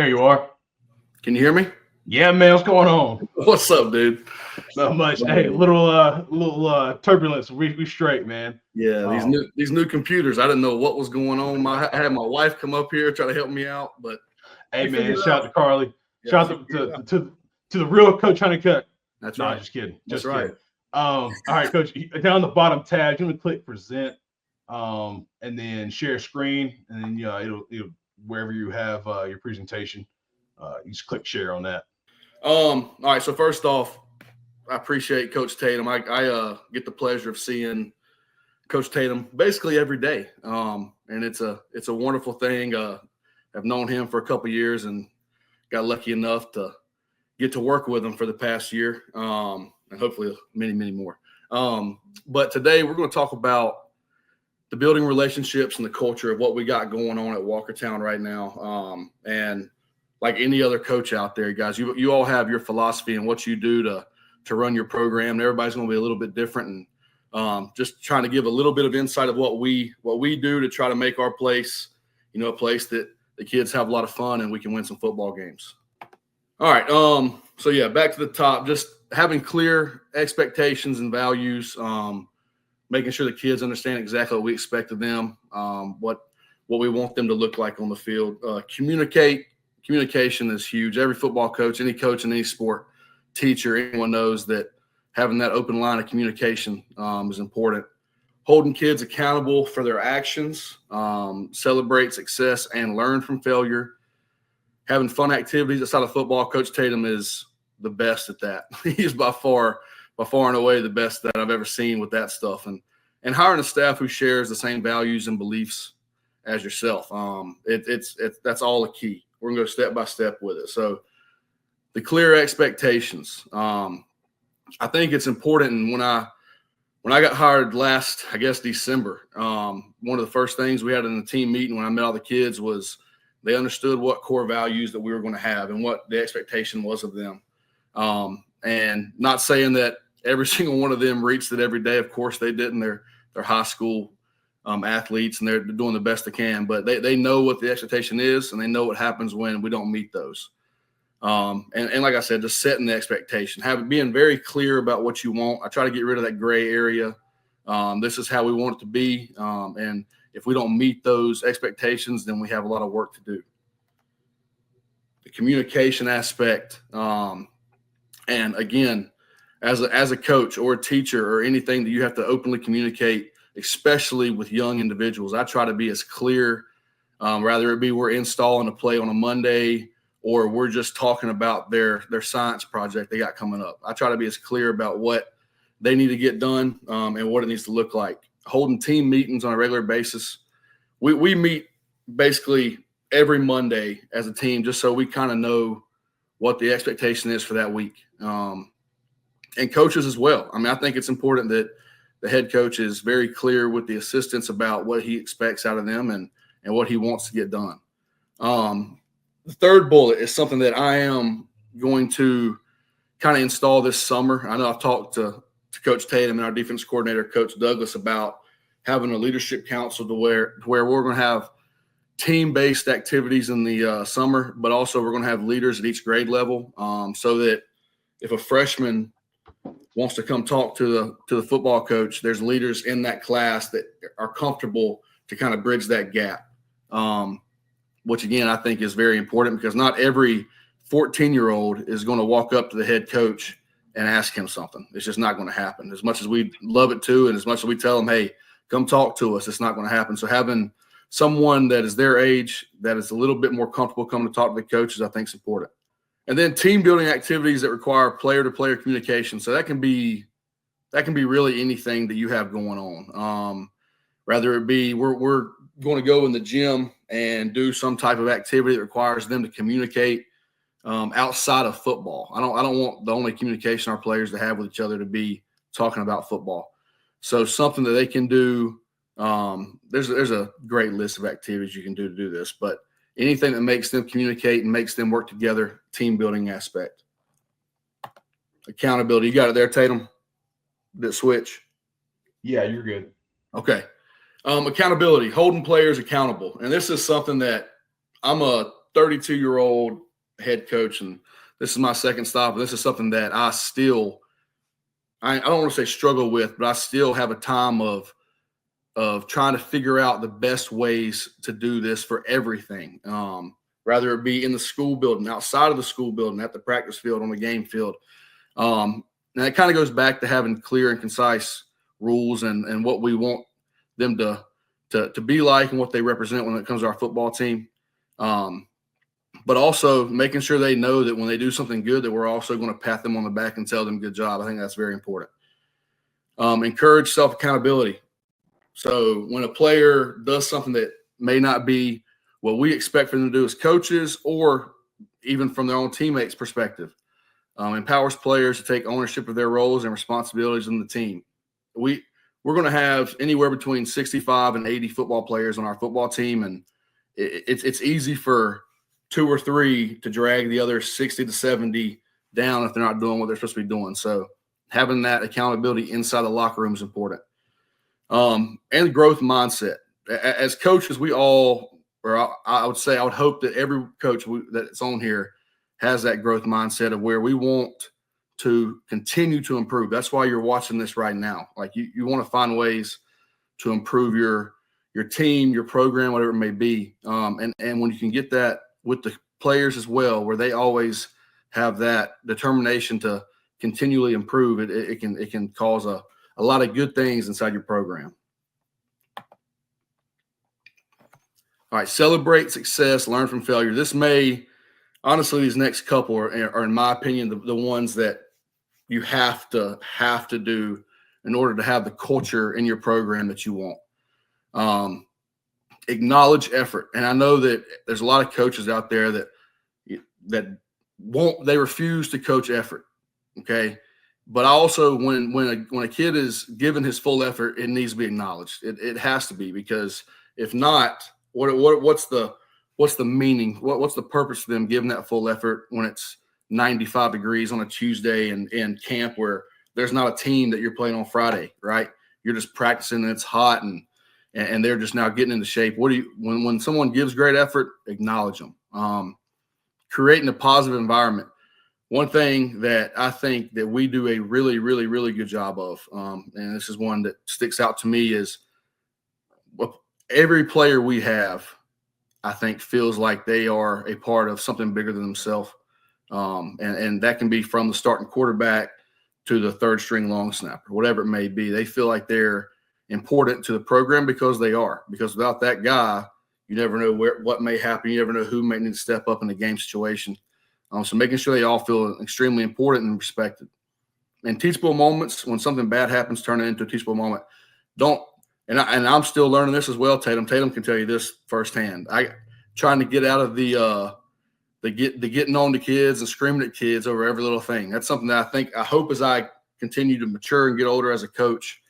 There you are. Can you hear me? Yeah, man. What's going on? What's up, dude? Not much. Hey, little turbulence. We straight, man. Yeah, these new computers. I didn't know what was going on. I had my wife come up here try to help me out, but hey, man, shout out to Carly. Yeah, shout out to the real Coach Honeycutt. That's no, right. Just kidding. That's Just right. kidding. All right, Coach. Down the bottom tab, you're gonna click present, and then share screen, and then it'll wherever you have your presentation, you just click share on that. All right. So first off, I appreciate Coach Tatum. I get the pleasure of seeing Coach Tatum basically every day, and it's a wonderful thing. I've known him for a couple of years and got lucky enough to get to work with him for the past year, and hopefully many, many more. But today we're going to talk about the building relationships and the culture of what we got going on at Walkertown right now. And like any other coach out there, guys, you all have your philosophy and what you do to run your program. And everybody's going to be a little bit different, and just trying to give a little bit of insight of what we do to try to make our place, a place that the kids have a lot of fun and we can win some football games. All right. So yeah, back to the top, just having clear expectations and values, making sure the kids understand exactly what we expect of them, what we want them to look like on the field. Communication is huge. Every football coach, any coach in any sport, teacher, anyone knows that having that open line of communication is important. Holding kids accountable for their actions, celebrate success and learn from failure. Having fun activities outside of football. Coach Tatum is the best at that. He's by far and away the best that I've ever seen with that stuff. And hiring a staff who shares the same values and beliefs as yourself. That's all the key. We're going to go step by step with it. So the clear expectations. I think it's important. And when I got hired last, I guess, December, one of the first things we had in the team meeting when I met all the kids was they understood what core values that we were going to have and what the expectation was of them. And not saying that every single one of them reached it every day. Of course they didn't. They're high school athletes and they're doing the best they can, but they know what the expectation is and they know what happens when we don't meet those. And like I said, just setting the expectation, being very clear about what you want. I try to get rid of that gray area. This is how we want it to be. And if we don't meet those expectations, then we have a lot of work to do. The communication aspect. And again, as a coach or a teacher or anything that you have to openly communicate, especially with young individuals, I try to be as clear, whether it be we're installing a play on a Monday or we're just talking about their science project they got coming up. I try to be as clear about what they need to get done and what it needs to look like. Holding team meetings on a regular basis. We meet basically every Monday as a team just so we kind of know what the expectation is for that week. And coaches as well. I mean, I think it's important that the head coach is very clear with the assistants about what he expects out of them and what he wants to get done. The third bullet is something that I am going to kind of install this summer. I know I've talked to Coach Tatum and our defense coordinator, Coach Douglas, about having a leadership council to where we're going to have team-based activities in the summer, but also we're going to have leaders at each grade level so that if a freshman wants to come talk to the football coach, there's leaders in that class that are comfortable to kind of bridge that gap, which, again, I think is very important because not every 14-year-old is going to walk up to the head coach and ask him something. It's just not going to happen. As much as we love it too, and as much as we tell them, hey, come talk to us, it's not going to happen. So having someone that is their age that is a little bit more comfortable coming to talk to the coaches, I think is important. And then team building activities that require player-to-player communication. So that can be really anything that you have going on. Whether it be we're going to go in the gym and do some type of activity that requires them to communicate outside of football. I don't want the only communication our players to have with each other to be talking about football. So something that they can do. There's a great list of activities you can do to do this, but anything that makes them communicate and makes them work together, team building aspect. Accountability. You got it there, Tatum? That switch? Yeah, you're good. Okay. Accountability, holding players accountable. And this is something that I'm a 32-year-old head coach, and this is my second stop. And this is something that I don't want to say struggle with, but I still have a time of trying to figure out the best ways to do this for everything. Rather it be in the school building, outside of the school building, at the practice field, on the game field. And it kind of goes back to having clear and concise rules and what we want them to be like and what they represent when it comes to our football team. But also making sure they know that when they do something good, that we're also going to pat them on the back and tell them good job. I think that's very important. Encourage self-accountability. So when a player does something that may not be what we expect for them to do as coaches, or even from their own teammates' perspective, empowers players to take ownership of their roles and responsibilities in the team. We're going to have anywhere between 65 and 80 football players on our football team, and it's easy for 2 or 3 to drag the other 60 to 70 down if they're not doing what they're supposed to be doing. So having that accountability inside the locker room is important. And growth mindset. As coaches, we all, or I would say, I would hope that every coach that's on here has that growth mindset of where we want to continue to improve. That's why you're watching this right now. Like you want to find ways to improve your team, your program, whatever it may be. And when you can get that with the players as well, where they always have that determination to continually improve, it can cause a lot of good things inside your program. All right, celebrate success, learn from failure. This may, honestly, these next couple are in my opinion, the ones that you have to do in order to have the culture in your program that you want. Acknowledge effort. And I know that there's a lot of coaches out there that refuse to coach effort. Okay. But I also, when a kid is given his full effort, it needs to be acknowledged. It has to be, because if not, what's the meaning? What's the purpose for them giving that full effort when it's 95 degrees on a Tuesday in camp where there's not a team that you're playing on Friday, right? You're just practicing and it's hot and they're just now getting into shape. When someone gives great effort, acknowledge them. Creating a positive environment. One thing that I think that we do a really, really, really good job of, and this is one that sticks out to me, is every player we have, I think, feels like they are a part of something bigger than themselves. And that can be from the starting quarterback to the third string long snapper, whatever it may be. They feel like they're important to the program because they are. Because without that guy, you never know what may happen. You never know who may need to step up in the game situation. So making sure they all feel extremely important and respected. And teachable moments, when something bad happens, turn it into a teachable moment. And I'm still learning this as well, Tatum. Tatum can tell you this firsthand. Trying to get out of the getting on to kids and screaming at kids over every little thing. That's something that I hope as I continue to mature and get older as a coach,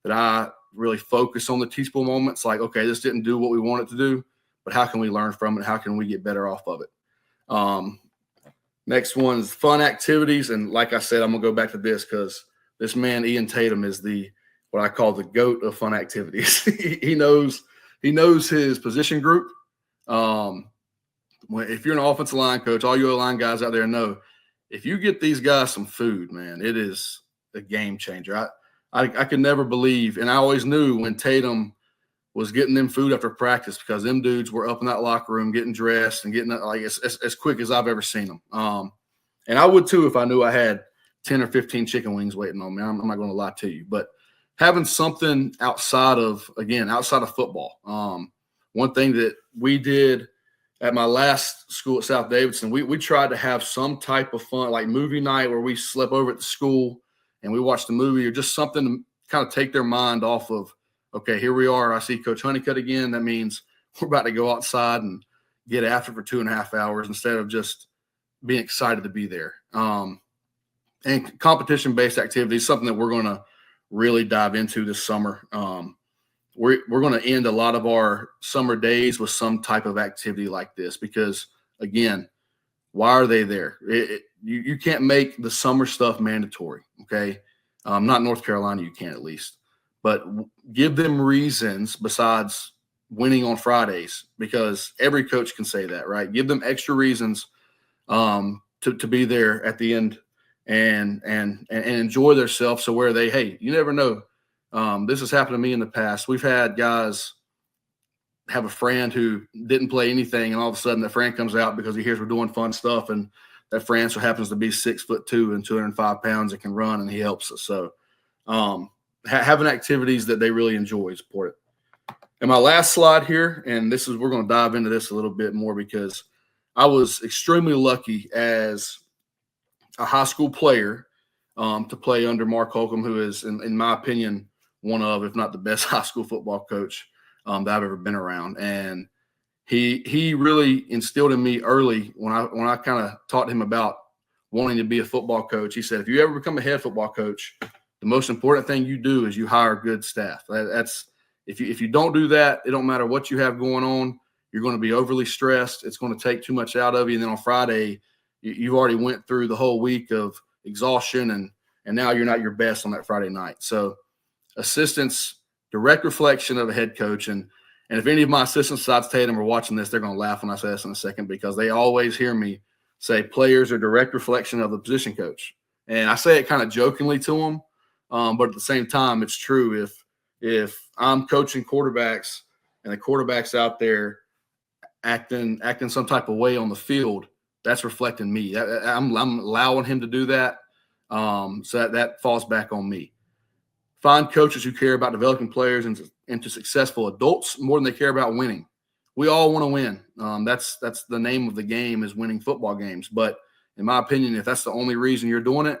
that I really focus on the teachable moments. Like, okay, this didn't do what we want it to do, but how can we learn from it? How can we get better off of it? Next one is fun activities. And like I said, I'm going to go back to this because this man, Ian Tatum, is what I call the GOAT of fun activities. He knows his position group. If you're an offensive line coach, all you O-line guys out there know, if you get these guys some food, man, it is a game changer. I could never believe, and I always knew when Tatum was getting them food after practice, because them dudes were up in that locker room getting dressed and getting like as quick as I've ever seen them. And I would too if I knew I had 10 or 15 chicken wings waiting on me. I'm not going to lie to you, but having something outside of football. One thing that we did at my last school at South Davidson, we tried to have some type of fun, like movie night, where we slept over at the school and we watched a movie, or just something to kind of take their mind off of, okay, here we are. I see Coach Honeycutt again. That means we're about to go outside and get after for 2.5 hours instead of just being excited to be there. And competition-based activities, something that we're going to really dive into this summer. We're going to end a lot of our summer days with some type of activity like this, because, again, why are they there? You can't make the summer stuff mandatory, okay? Not North Carolina, you can at least. But give them reasons besides winning on Fridays, because every coach can say that, right? Give them extra reasons to be there at the end and enjoy themselves. So where they, hey, you never know. This has happened to me in the past. We've had guys have a friend who didn't play anything, and all of a sudden that friend comes out because he hears we're doing fun stuff, and that friend so happens to be 6'2" and 205 pounds and can run, and he helps us. So having activities that they really enjoy is important. And my last slide here, and this is, we're going to dive into this a little bit more, because I was extremely lucky as a high school player to play under Mark Holcomb, who is, in my opinion, one of, if not the best high school football coach that I've ever been around. And he really instilled in me early, when I kind of taught him about wanting to be a football coach. He said, if you ever become a head football coach, the most important thing you do is you hire good staff. That's if you don't do that, it don't matter what you have going on. You're going to be overly stressed. It's going to take too much out of you. And then on Friday, you've already went through the whole week of exhaustion, and now you're not your best on that Friday night. So assistants, direct reflection of a head coach. And if any of my assistants besides Tatum are watching this, they're going to laugh when I say this in a second, because they always hear me say players are direct reflection of the position coach. And I say it kind of jokingly to them, but at the same time, it's true. If I'm coaching quarterbacks and the quarterback's out there acting some type of way on the field, that's reflecting me. I'm allowing him to do that, so that falls back on me. Find coaches who care about developing players into successful adults more than they care about winning. We all want to win. That's the name of the game, is winning football games. But in my opinion, if that's the only reason you're doing it,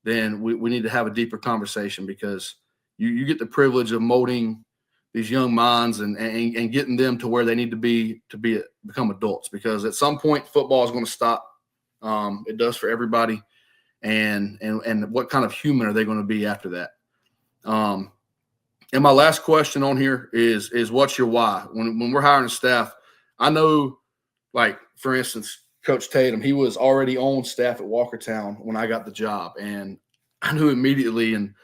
then we need to have a deeper conversation, because you get the privilege of molding these young minds and getting them to where they need to become adults, because at some point football is going to stop. It does for everybody. And what kind of human are they going to be after that? And my last question on here is what's your why? When we're hiring a staff, I know, like, for instance, Coach Tatum, he was already on staff at Walkertown when I got the job, and I knew immediately, and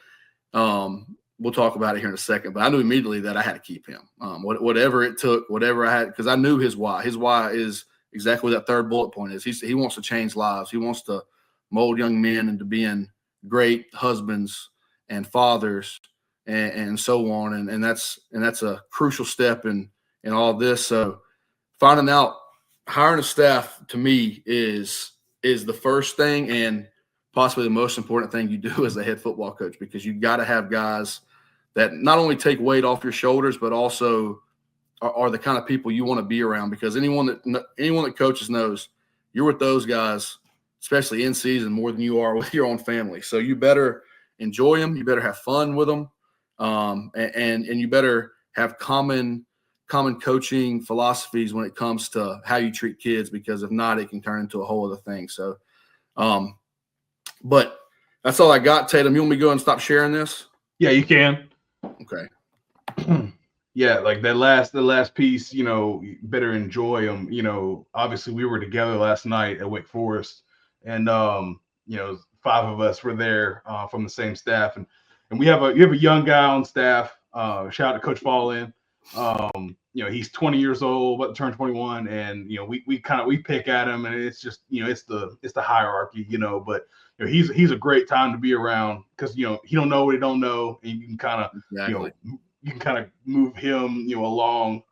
we'll talk about it here in a second, but I knew immediately that I had to keep him. Whatever it took, whatever I had, because I knew his why. His why is exactly what that third bullet point is. He wants to change lives. He wants to mold young men into being great husbands and fathers and so on. And that's a crucial step in all this. So finding out, hiring a staff, to me, is the first thing and possibly the most important thing you do as a head football coach, because you got to have guys that not only take weight off your shoulders, but also are the kind of people you want to be around, because anyone that coaches knows you're with those guys, especially in season, more than you are with your own family. So you better enjoy them. You better have fun with them. And you better have common coaching philosophies when it comes to how you treat kids, because if not, it can turn into a whole other thing. So, but that's all I got. Tatum, you want me to go and stop sharing this? Yeah, you can. Okay. Yeah, like the last piece, you better enjoy them. Obviously we were together last night at Wake Forest, and 5 of us were there from the same staff, and you have a young guy on staff. Shout out to Coach Fallin. He's 20 years old, about to turn 21, and we pick at him, and it's just it's the hierarchy, but he's a great time to be around, because he don't know what he don't know, and you can kind of Exactly. you can kind of move him along,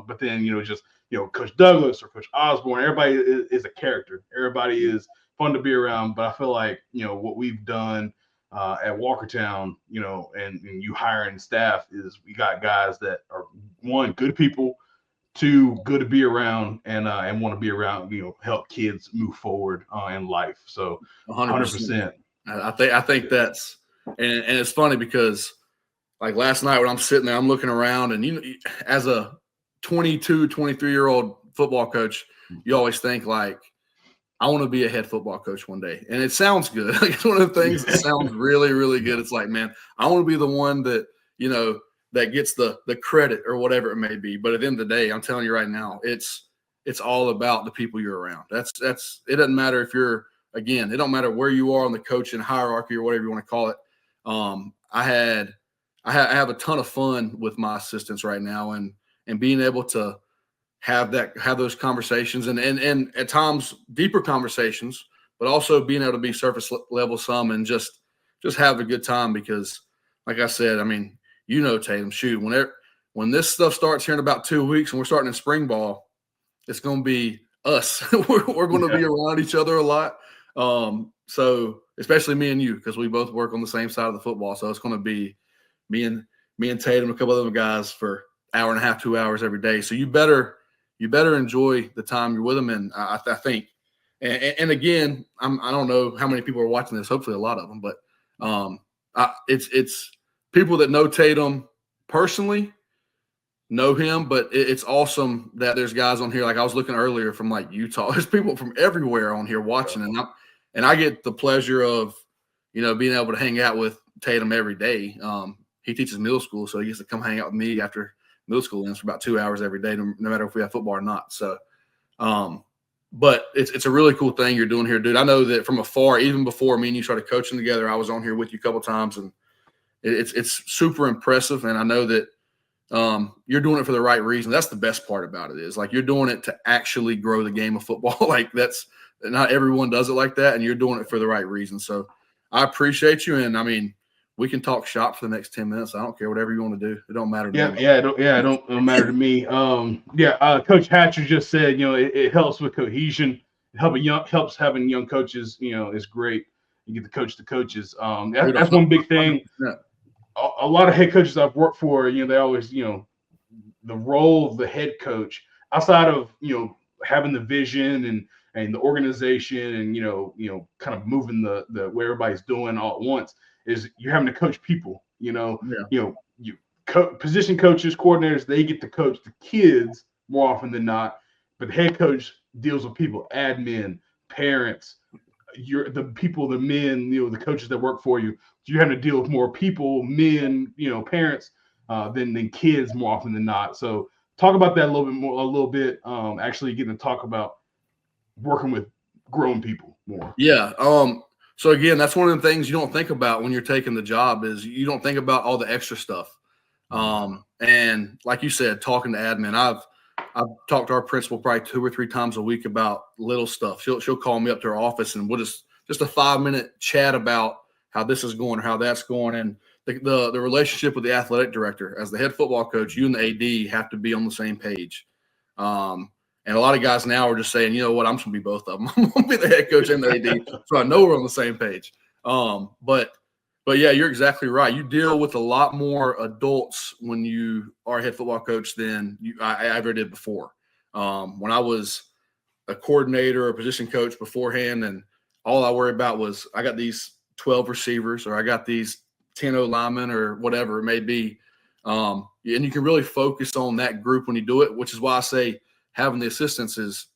but then just Coach Douglas or Coach Osborne, everybody is a character. Everybody is fun to be around. But I feel like what we've done at Walkertown, and you hiring staff, is we got guys that are, one, good people, two, good to be around, and want to be around, help kids move forward in life. So 100%. I think that's, and it's funny because, like, last night when I'm sitting there, I'm looking around, and as a 22, 23-year-old football coach, you always think, like, I want to be a head football coach one day. And it sounds good. Like, it's one of the things that sounds really, really good. It's like, man, I want to be the one that, that gets the credit or whatever it may be. But at the end of the day, I'm telling you right now, it's all about the people you're around. It doesn't matter if you're, again, it don't matter where you are on the coaching hierarchy or whatever you want to call it. I have a ton of fun with my assistants right now, and and being able to have those conversations and at times deeper conversations, but also being able to be surface level some and just have a good time. Because like I said, I mean, Tatum, shoot, when this stuff starts here in about 2 weeks and we're starting in spring ball, it's going to be us. we're going to be around each other a lot. So especially me and you, because we both work on the same side of the football. So it's going to be me and Tatum, a couple other guys for hour and a half, 2 hours every day. So you better enjoy the time you're with them. And I think, and again, I don't know how many people are watching this. Hopefully a lot of them, but it's people that know Tatum personally know him, but it's awesome that there's guys on here. Like I was looking earlier from like Utah, there's people from everywhere on here watching. And I get the pleasure of, being able to hang out with Tatum every day. He teaches middle school, so he gets to come hang out with me after middle school ends for about 2 hours every day, no matter if we have football or not. So, but it's a really cool thing you're doing here, dude. I know that from afar, even before me and you started coaching together, I was on here with you a couple of times, and it's super impressive. And I know that you're doing it for the right reason. That's the best part about it, is like you're doing it to actually grow the game of football. Like that's not everyone does it like that, and you're doing it for the right reason. So I appreciate you. And I mean, we can talk shop for the next 10 minutes. I don't care, whatever you want to do. It don't matter to me. It don't matter to me. Coach Hatcher just said, it helps with cohesion. Helps having young coaches, is great. You get to coach the coaches. That's one big thing. A lot of head coaches I've worked for, they always, the role of the head coach outside of, having the vision and the organization and, kind of moving the where everybody's doing all at once, is you're having to coach people, position coaches, coordinators, they get to coach the kids more often than not, but the head coach deals with people, admin, parents, the people, the men, the coaches that work for you. So you're having to deal with more people, men, parents, than kids more often than not. So talk about that a little bit. Actually getting to talk about working with grown people more. Yeah. So again, that's one of the things you don't think about when you're taking the job, is you don't think about all the extra stuff. And like you said, talking to admin, I've talked to our principal probably 2 or 3 times a week about little stuff. She'll call me up to her office and we'll just a 5-minute chat about how this is going or how that's going. And the relationship with the athletic director, as the head football coach, you and the AD have to be on the same page. And a lot of guys now are just saying, you know what, I'm just gonna be both of them. I'm gonna be the head coach and the AD, so I know we're on the same page. But yeah, you're exactly right. You deal with a lot more adults when you are a head football coach than I ever did before. When I was a coordinator or a position coach beforehand, and all I worried about was I got these 12 receivers or I got these 10 O linemen or whatever it may be. And you can really focus on that group when you do it, which is why I say having the assistants is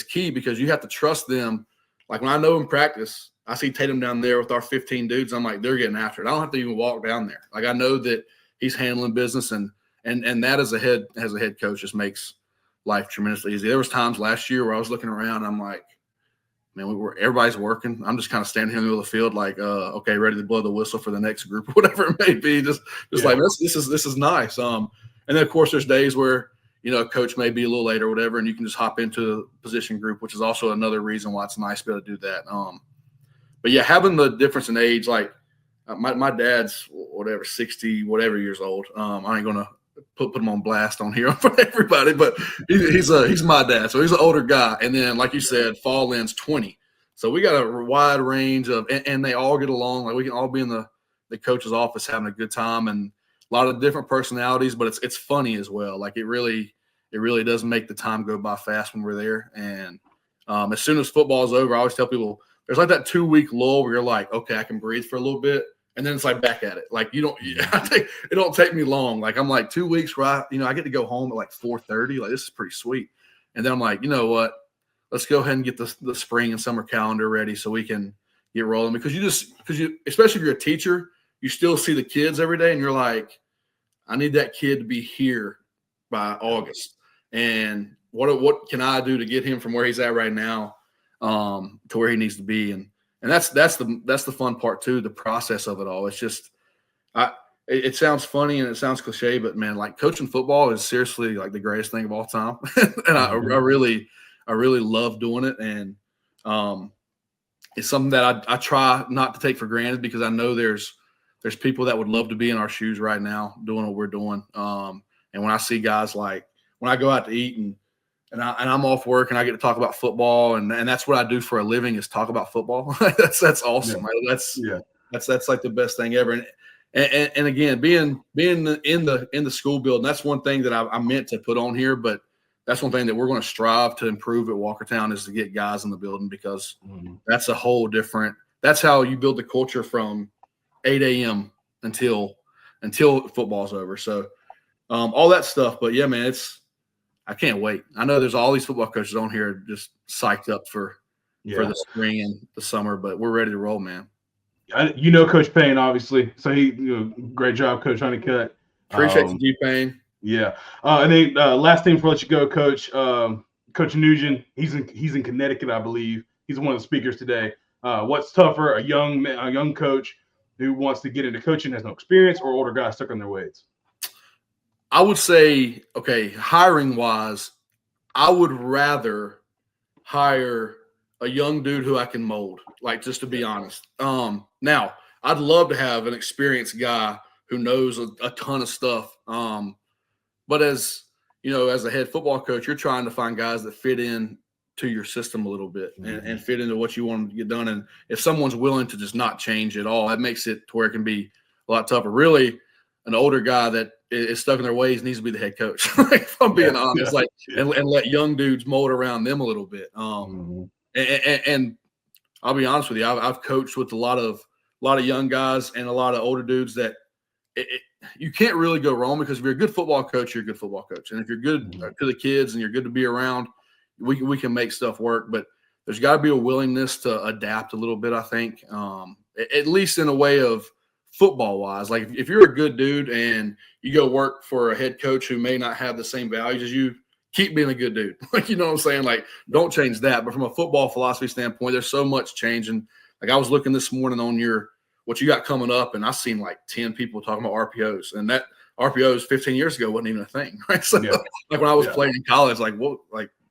key, because you have to trust them. Like when I know in practice, I see Tatum down there with our 15 dudes, I'm like, they're getting after it. I don't have to even walk down there. Like I know that he's handling business, and that as a head coach just makes life tremendously easy. There was times last year where I was looking around and I'm like, man, everybody's working. I'm just kind of standing here in the middle of the field, like, okay, ready to blow the whistle for the next group, whatever it may be. Like this is nice. And then of course there's days where, a coach may be a little late or whatever, and you can just hop into the position group, which is also another reason why it's nice to be able to do that. But yeah, having the difference in age, like my dad's 60 whatever years old. I ain't gonna put him on blast on here for everybody, but he's my dad, so he's an older guy. And then, like you said, fall ends 20, so we got a wide range of, and they all get along. Like we can all be in the coach's office having a good time, and a lot of different personalities, but it's funny as well. Like it really does make the time go by fast when we're there. And as soon as football is over, I always tell people there's like that 2-week lull where you're like, okay, I can breathe for a little bit. And then it's like back at it. Like it don't take me long. Like I'm like 2 weeks where I get to go home at like 4:30. Like this is pretty sweet. And then I'm like, you know what? Let's go ahead and get the spring and summer calendar ready so we can get rolling. Because you especially if you're a teacher, you still see the kids every day, and you're like, I need that kid to be here by August. And what can I do to get him from where he's at right now to where he needs to be? And that's the fun part too, the process of it all. It's just it sounds funny and it sounds cliche, but man, like coaching football is seriously like the greatest thing of all time. And I really love doing it. And it's something that I try not to take for granted, because I know there's people that would love to be in our shoes right now doing what we're doing. And when I see guys, like when I go out to eat and I'm off work and I get to talk about football, and that's what I do for a living, is talk about football. that's awesome. Yeah. That's like the best thing ever. And again, being in the school building, that's one thing that I meant to put on here, but that's one thing that we're going to strive to improve at Walkertown, is to get guys in the building, because that's a whole different. That's how you build the culture from 8 a.m. until football's over. So all that stuff. But yeah, man, I can't wait. I know there's all these football coaches on here just psyched up for the spring and the summer, but we're ready to roll, man. Coach Payne, obviously. So great job, Coach Honeycutt. Appreciate you, Payne. Yeah. And then last thing before I let you go, Coach. Coach Nugent, he's in Connecticut, I believe. He's one of the speakers today. What's tougher, a young coach who wants to get into coaching, has no experience, or older guys stuck on their ways? I would say, okay, hiring wise, I would rather hire a young dude who I can mold, like, just to be honest. Now, I'd love to have an experienced guy who knows a ton of stuff. But as you know, as a head football coach, you're trying to find guys that fit in to your system a little bit and fit into what you want to get done. And if someone's willing to just not change at all, that makes it to where it can be a lot tougher. Really, an older guy that is stuck in their ways needs to be the head coach. If I'm being honest, and let young dudes mold around them a little bit. And I'll be honest with you, I've coached with a lot of young guys and a lot of older dudes that you can't really go wrong, because if you're a good football coach, you're a good football coach. And if you're good to the kids and you're good to be around, we can make stuff work. But there's got to be a willingness to adapt a little bit, I think, at least in a way of football-wise. Like, if you're a good dude and you go work for a head coach who may not have the same values as you, keep being a good dude. Like, you know what I'm saying? Like, don't change that. But from a football philosophy standpoint, there's so much changing. Like, I was looking this morning on what you got coming up, and I seen like 10 people talking about RPOs, and that RPOs 15 years ago wasn't even a thing, right? So like when I was playing in college, like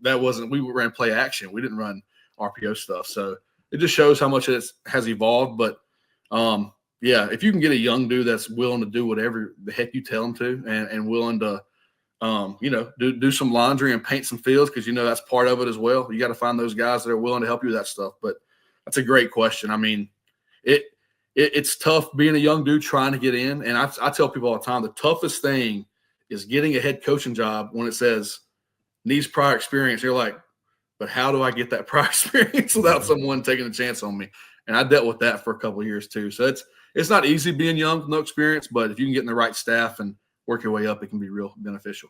that wasn't, we ran play action. We didn't run RPO stuff. So it just shows how much it has evolved. But if you can get a young dude that's willing to do whatever the heck you tell him to, and willing to, do some laundry and paint some fields, because that's part of it as well. You got to find those guys that are willing to help you with that stuff. But that's a great question. I mean, it's tough being a young dude trying to get in. And I tell people all the time, the toughest thing is getting a head coaching job when it says needs prior experience. You're like, but how do I get that prior experience without someone taking a chance on me? And I dealt with that for a couple of years too. So it's not easy being young with no experience, but if you can get in the right staff and work your way up, it can be real beneficial.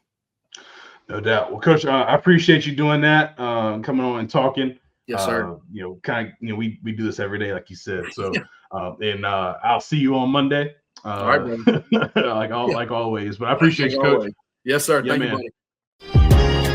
No doubt. Well, Coach, I appreciate you doing that, coming on and talking. Yes, sir. We do this every day, like you said. So, and I'll see you on Monday. All right, brother. like always. But I appreciate you, Coach. Yes, sir. Yeah, Thank you, buddy.